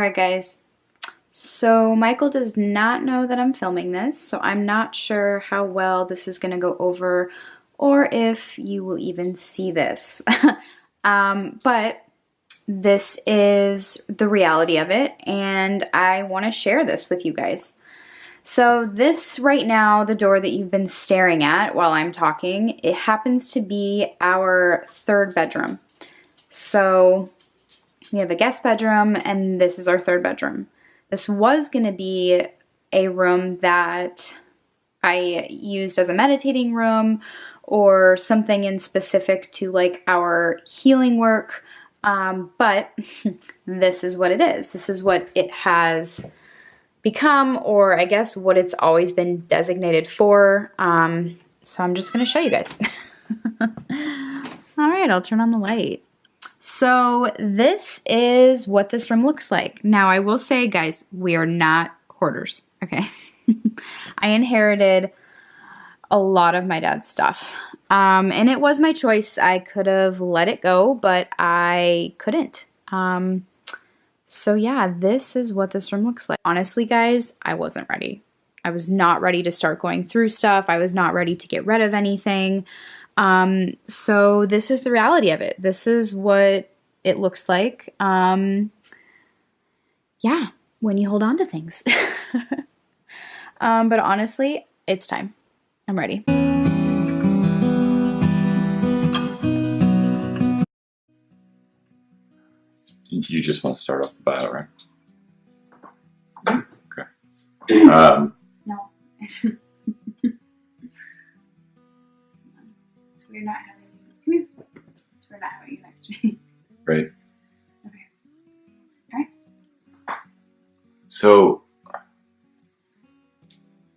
Alright guys, so Michael does not know that I'm filming this, so I'm not sure how well this is going to go over or if you will even see this. But this is the reality of it, and I want to share this with you guys. So this right now, the door that you've been staring at while I'm talking, it happens to be our third bedroom. So we have a guest bedroom, and this is our third bedroom. This was going to be a room that I used as a meditating room or something in specific to like our healing work. But this is what it is. This is what it has become, or I guess what it's always been designated for. So I'm just going to show you guys. All right, I'll turn on the light. So this is what this room looks like. Now I will say, guys, we are not hoarders, okay? I inherited a lot of my dad's stuff. And it was my choice. I could have let it go, but I couldn't. So yeah, this is what this room looks like. Honestly, guys, I wasn't ready. I was not ready to start going through stuff. I was not ready to get rid of anything. So this is the reality of it. This is what it looks like. Yeah, when you hold on to things. But honestly, it's time. I'm ready. You just want to start off the bio, right? Okay. No. It's weird not having you. Come here. It's weird not having you next to me. Right. Okay. All right. So,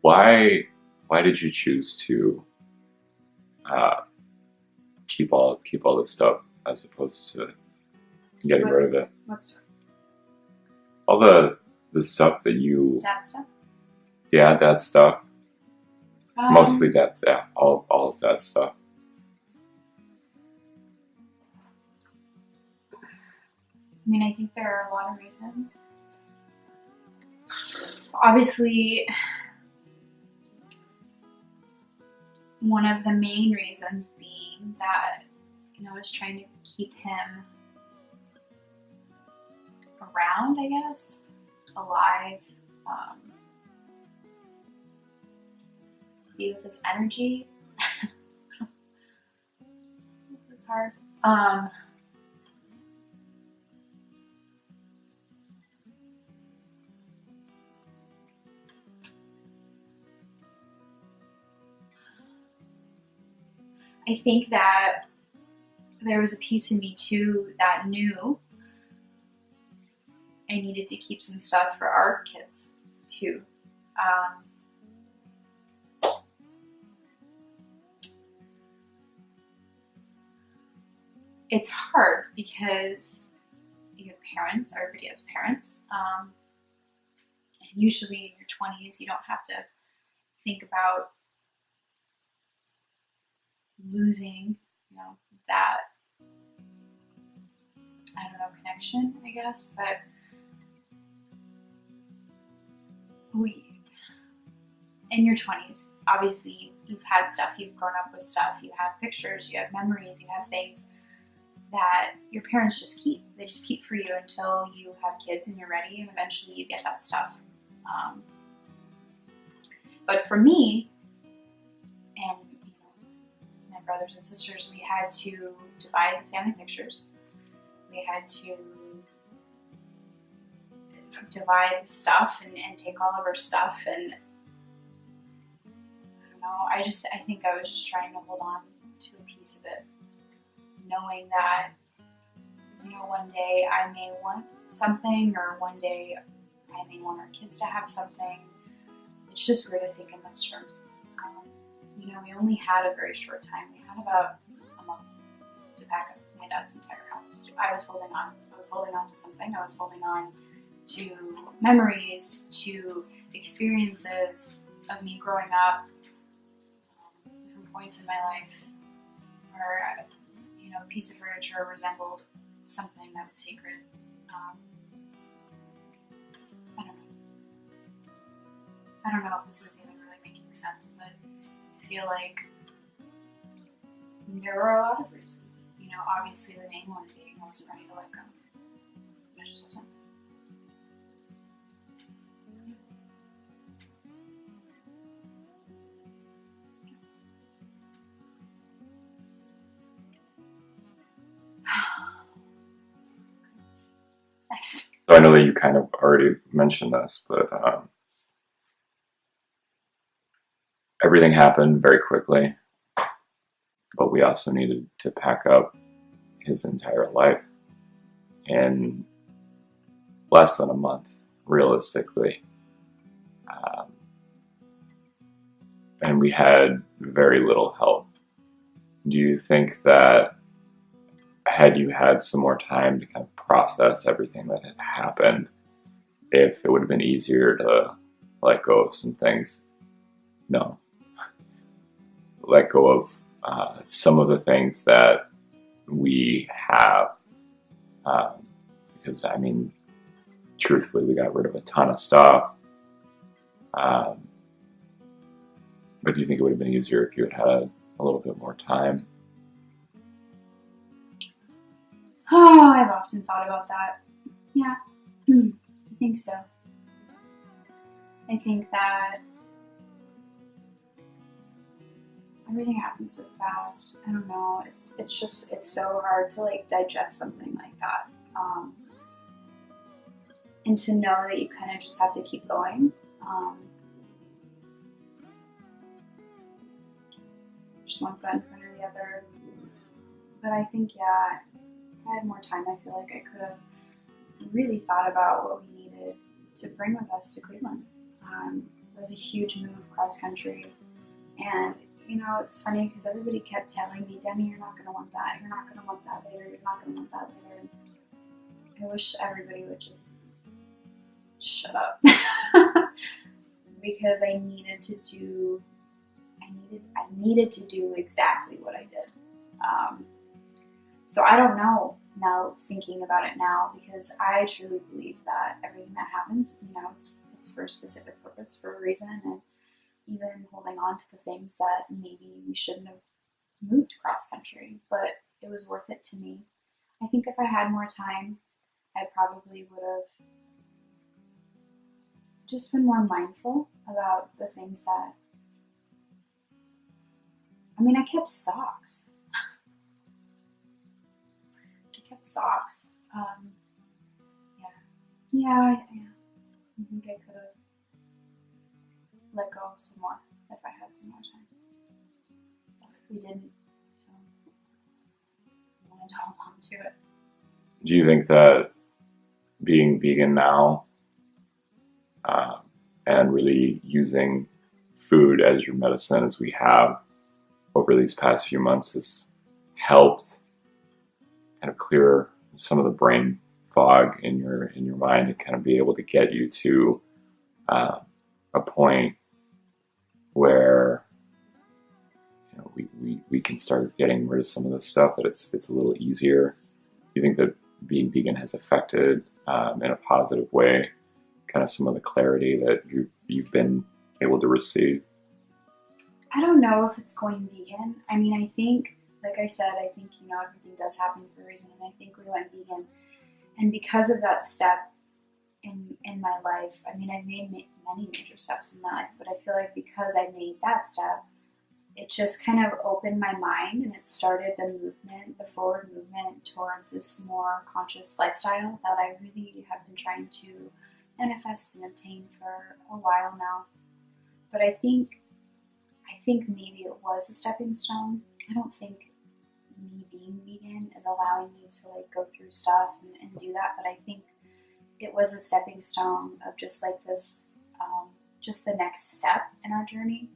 why did you choose to keep all this stuff as opposed to getting rid of it? What stuff? All the stuff that you Dad stuff? dad stuff. Mostly dad's, yeah, all of that stuff. I mean, I think there are a lot of reasons. Obviously, one of the main reasons being that, I was trying to keep him around, I guess, alive, be with his energy. It was hard. I think that there was a piece in me too that knew I needed to keep some stuff for our kids too. It's hard because you have parents, everybody has parents, and usually in your 20s you don't have to think about losing, that, I don't know, connection, I guess, but in your 20s, obviously you've had stuff, you've grown up with stuff, you have pictures, you have memories, you have things that your parents just keep. They just keep for you until you have kids and you're ready, and eventually you get that stuff. But for me, and my brothers and sisters, we had to divide the family pictures. We had to divide the stuff and take all of our stuff, and I don't know, I think I was just trying to hold on to a piece of it, knowing that, one day I may want something, or one day I may want our kids to have something. It's just weird to think in those terms. We only had a very short time. We had about a month to pack up my dad's entire house. I was holding on. I was holding on to something. I was holding on to memories, to experiences of me growing up, different points in my life where, a piece of furniture resembled something that was sacred. I don't know if this is even really making sense, but I feel like there were a lot of reasons. You know, obviously the main one being I wasn't ready to let go. I just wasn't. Next. So I know that you kind of already mentioned this, but everything happened very quickly, but we also needed to pack up his entire life in less than a month, realistically. And we had very little help. Do you think that had you had some more time to kind of process everything that had happened, if it would have been easier to let go of some things? No. Let go of some of the things that we have. Because, I mean, truthfully, we got rid of a ton of stuff. But do you think it would have been easier if you had had a little bit more time? Oh, I've often thought about that. Yeah, I think so. I think that everything happens so fast. I don't know. It's so hard to like digest something like that. And to know that you kind of just have to keep going. Just one foot in front of the other. But I think, yeah, if I had more time, I feel like I could have really thought about what we needed to bring with us to Cleveland. It was a huge move cross country. And, you know, it's funny because everybody kept telling me, Demi, you're not going to want that. You're not going to want that later. You're not going to want that later. I wish everybody would just shut up. Because I needed to do exactly what I did. So I don't know now, thinking about it now, because I truly believe that everything that happens, you know, it's for a specific purpose, for a reason, and even holding on to the things that maybe we shouldn't have moved cross country, but it was worth it to me. I think if I had more time, I probably would have just been more mindful about the things that, I mean, I kept socks. Yeah, I think I could have let go some more if I had some more time. But we didn't, so I wanted to hold on to it. Do you think that being vegan now and really using food as your medicine as we have over these past few months has helped kind of clear some of the brain fog in your mind and kind of be able to get you to a point where, you know, we can start getting rid of some of this stuff, that it's a little easier? Do you think that being vegan has affected in a positive way kind of some of the clarity that you've been able to receive? I don't know if it's going vegan. I mean, I think, like I said, I think, you know, everything does happen for a reason, and I think we went vegan. And because of that step in my life, I mean, I've made many major steps in my life, but I feel like because I made that step, it just kind of opened my mind, and it started the forward movement towards this more conscious lifestyle that I really have been trying to manifest and obtain for a while now. But I think maybe it was a stepping stone. I don't think me being vegan is allowing me to like go through stuff and do that, but I think it was a stepping stone of just like this, just the next step in our journey.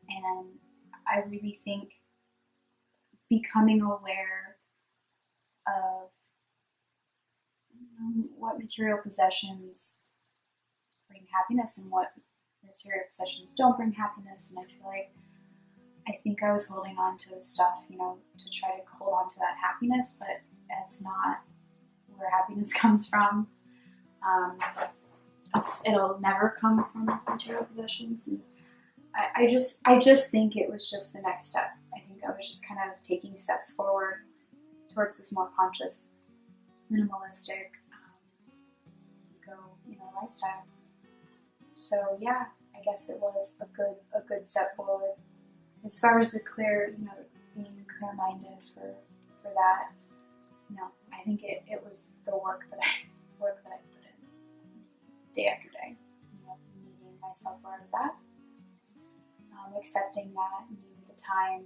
And I really think becoming aware of what material possessions bring happiness and what material possessions don't bring happiness. And I feel like I think I was holding on to the stuff, you know, to try to hold on to that happiness, but that's not where happiness comes from. it'll never come from material possessions. And I just think it was just the next step. I think I was just kind of taking steps forward towards this more conscious, minimalistic, eco, lifestyle. So yeah, I guess it was a good step forward. As far as the clear, being clear-minded for that, I think it was the work that I put in day after day. Meeting myself where I was at, accepting that maybe the time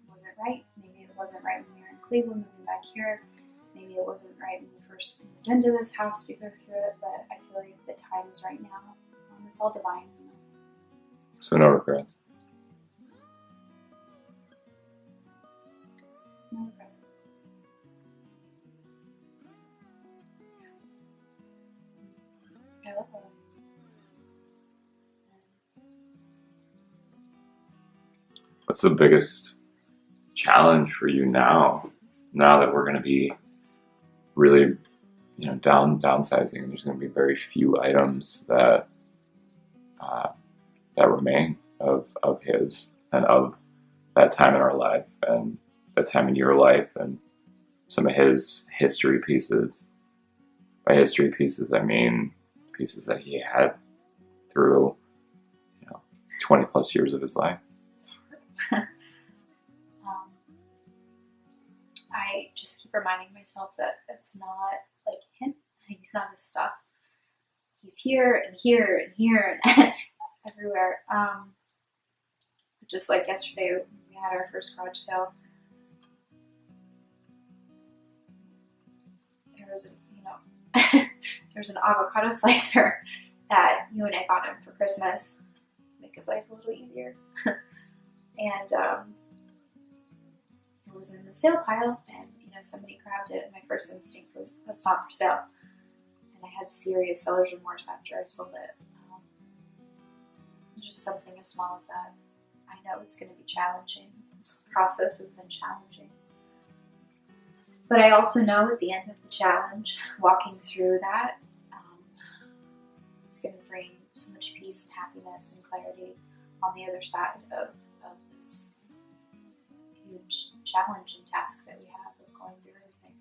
wasn't right. Maybe it wasn't right when we were in Cleveland, moving back here. Maybe it wasn't right when we first moved into this house to go through it. But I feel like the time is right now. It's all divine. So no regrets. No regrets. I love it. What's the biggest challenge for you now that we're going to be really, downsizing, and there's going to be very few items that remain of his and of that time in our life and that time in your life and some of his history pieces. By history pieces, I mean pieces that he had through 20 plus years of his life. I just keep reminding myself that it's not like him. He's not his stuff. He's here and here and here and everywhere. Just like yesterday, we had our first garage sale. There was there's an avocado slicer that you and I got him for Christmas to make his life a little easier. And it was in the sale pile, and somebody grabbed it, and my first instinct was, that's not for sale. And I had serious seller's remorse after I sold it. Just something as small as that. I know it's going to be challenging. This process has been challenging. But I also know at the end of the challenge, walking through that, it's going to bring so much peace and happiness and clarity on the other side of this huge challenge and task that we have of going through everything.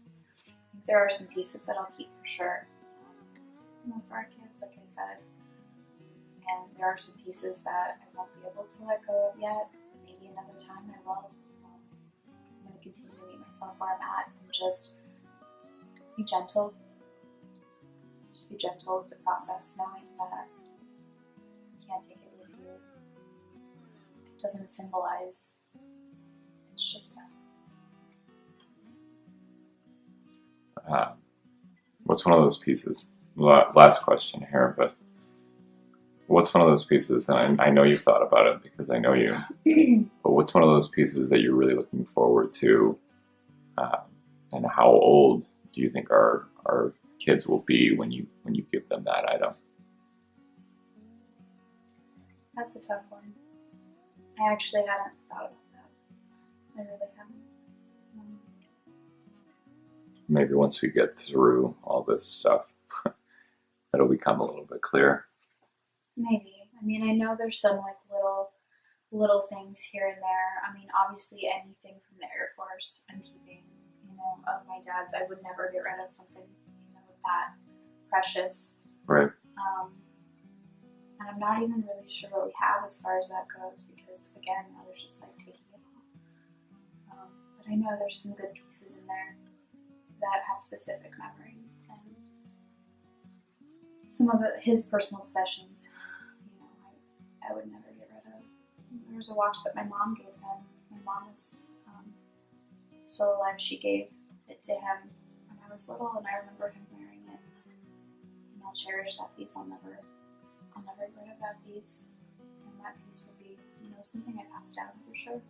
I think there are some pieces that I'll keep for sure, for our kids, like I said. And there are some pieces that I won't be able to let go of yet. Maybe another time I will. I'm going to continue to meet myself where I'm at and just be gentle. Just be gentle with the process, knowing that you can't take it with you. It doesn't symbolize. It's just what's one of those pieces? Last question here, but what's one of those pieces, and I know you've thought about it because I know you, but what's one of those pieces that you're really looking forward to, and how old do you think our kids will be when you give them that item? That's a tough one. I actually haven't thought about that. I really haven't. Maybe once we get through all this stuff, it'll become a little bit clearer. Maybe. I mean, I know there's some like little things here and there. I mean, obviously anything from the Air Force I'm keeping, of my dad's. I would never get rid of something, that precious. Right. And I'm not even really sure what we have as far as that goes because, again, I was just like taking it off. But I know there's some good pieces in there that have specific memories, and some of his personal possessions, I would never get rid of. There was a watch that my mom gave him. My mom was still alive. She gave it to him when I was little, and I remember him wearing it. And I'll cherish that piece. I'll never get rid of that piece. And that piece will be, something I passed down for sure.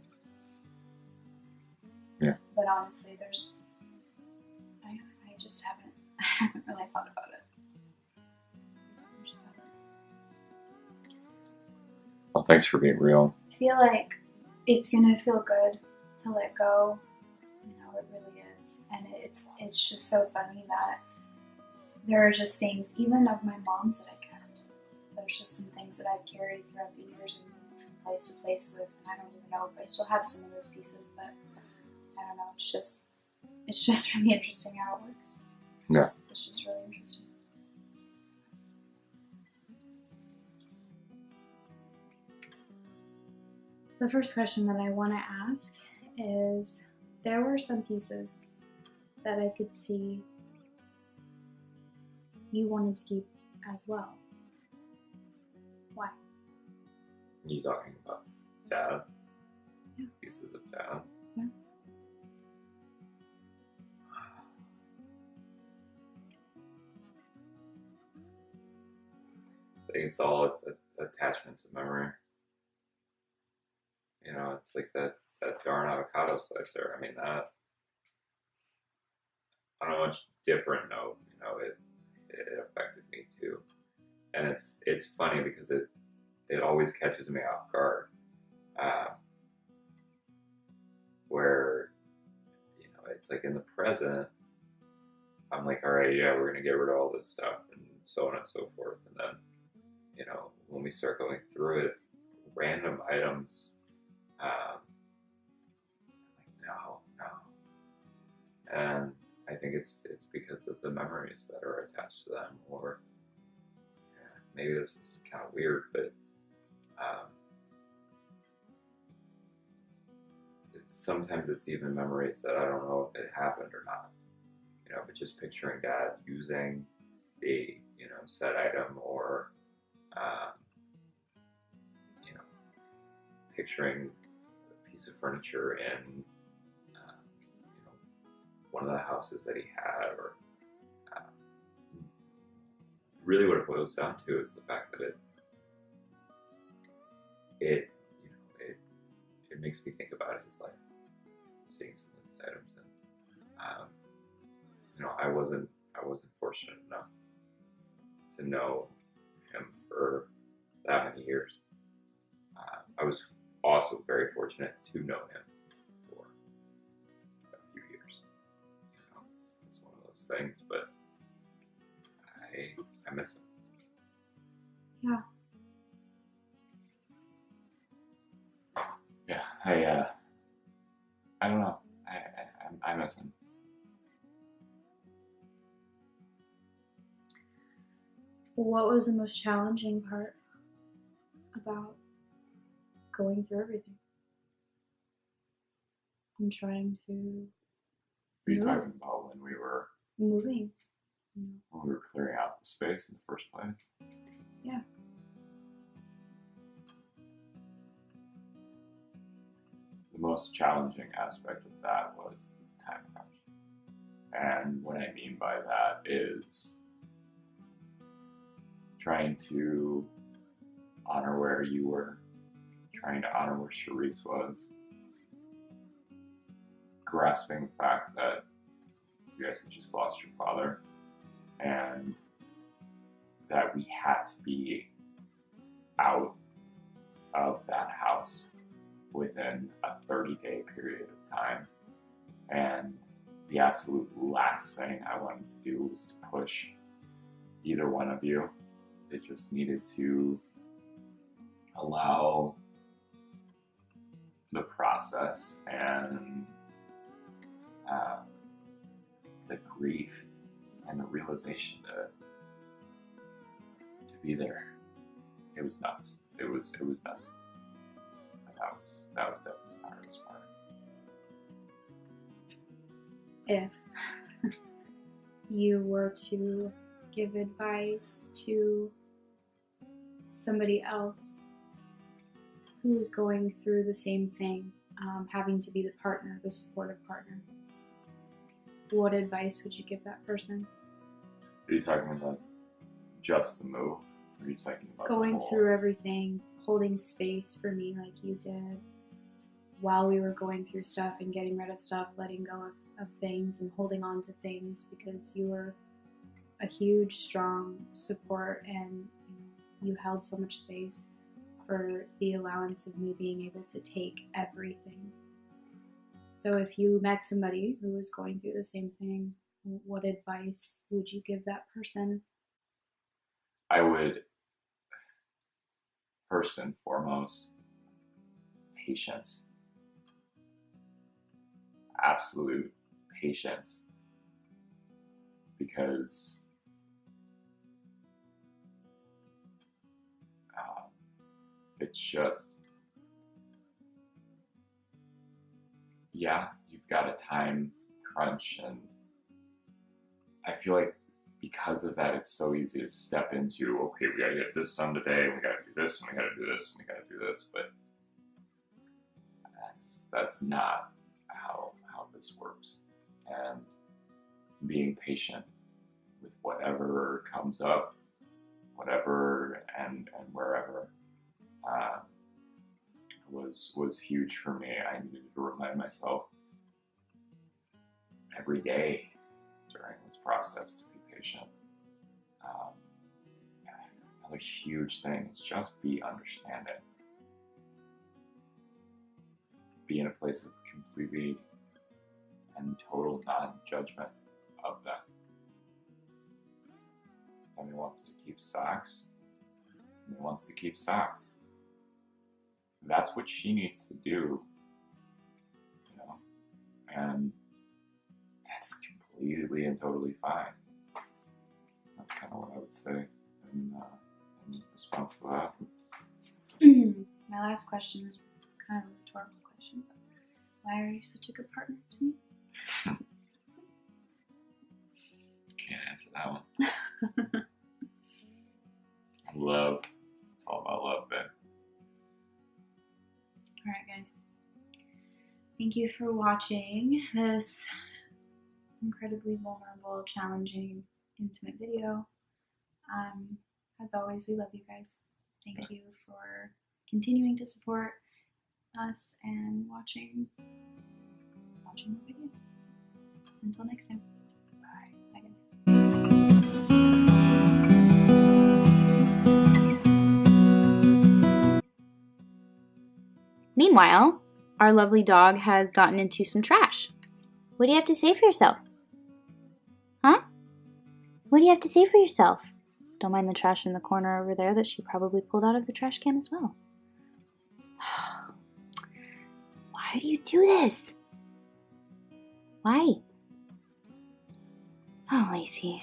Yeah. But honestly, I just haven't really thought about it. I just haven't. Well, thanks for being real. I feel like it's gonna feel good to let go. It really is. And it's just so funny that there are just things, even of my mom's, that I kept. There's just some things that I've carried throughout the years and moved from place to place with, and I don't even know if I still have some of those pieces, but I don't know. It's just really interesting how it works. Yeah. It's just really interesting. The first question that I want to ask is, there were some pieces that I could see you wanted to keep as well. Why? Are you talking about Dad? Yeah. Pieces of Dad? Yeah. I think it's all attachment to memory. You know, it's like that darn avocado slicer. I mean, that, on a much different note, you know, it affected me too. And it's funny because it always catches me off guard. Where, you know, it's like in the present, I'm like, all right, yeah, we're gonna get rid of all this stuff and so on and so forth. And then, you know, when we start going through it, random items, like no. And I think it's because of the memories that are attached to them, or yeah, maybe this is kind of weird, but sometimes it's even memories that I don't know if it happened or not. You know, but just picturing Dad using the, you know, said item, or you know, picturing a piece of furniture in you know, one of the houses that he had, or really what it boils down to is the fact that it you know, it makes me think about his life, seeing some of these items, and you know, I wasn't fortunate enough to know him for that many years. I was also very fortunate to know him for a few years. You know, it's one of those things, but I miss him. Yeah. Yeah, I don't know. I miss him. What was the most challenging part about going through everything and trying to Are you talking about when we were moving? when we were clearing out the space in the first place? Yeah. The most challenging aspect of that was the time crunch. And what I mean by that is trying to honor where you were, trying to honor where Cherise was, grasping the fact that you guys had just lost your father, and that we had to be out of that house within a 30-day period of time. And the absolute last thing I wanted to do was to push either one of you. It just needed to allow the process and the grief and the realization to be there. It was nuts. It was nuts. And that was definitely the hardest part. If you were to give advice to somebody else who's going through the same thing, having to be the partner, the supportive partner, what advice would you give that person? Are you talking about just the move? Or are you talking about going through everything, holding space for me like you did while we were going through stuff and getting rid of stuff, letting go of things and holding on to things, because you were a huge, strong support, and you held so much space for the allowance of me being able to take everything. So if you met somebody who was going through the same thing, what advice would you give that person? I would, first and foremost, patience. Absolute patience. Because it's just, yeah, you've got a time crunch, and I feel like because of that, it's so easy to step into, okay, we gotta get this done today, we gotta do this, and we gotta do this, and we gotta do this, but that's not how this works. And being patient with whatever comes up, whatever and wherever, uh, was huge for me. I needed to remind myself every day during this process to be patient. Um, Another huge thing is just be understanding. Be in a place of completely and total non-judgment of them. Demi wants to keep socks. Demi wants to keep socks. That's what she needs to do, and that's completely and totally fine. That's kind of what I would say in response to that. My last question is kind of a rhetorical question, but why are you such a good partner to me? Can't answer that one. Love. It's all about love, babe. Alright guys, thank you for watching this incredibly vulnerable, challenging, intimate video. As always, we love you guys. Thank you for continuing to support us and watching the video. Until next time. Bye. Bye guys. Meanwhile, our lovely dog has gotten into some trash. What do you have to say for yourself? Huh? What do you have to say for yourself? Don't mind the trash in the corner over there that she probably pulled out of the trash can as well. Why do you do this? Why? Oh, Lacey.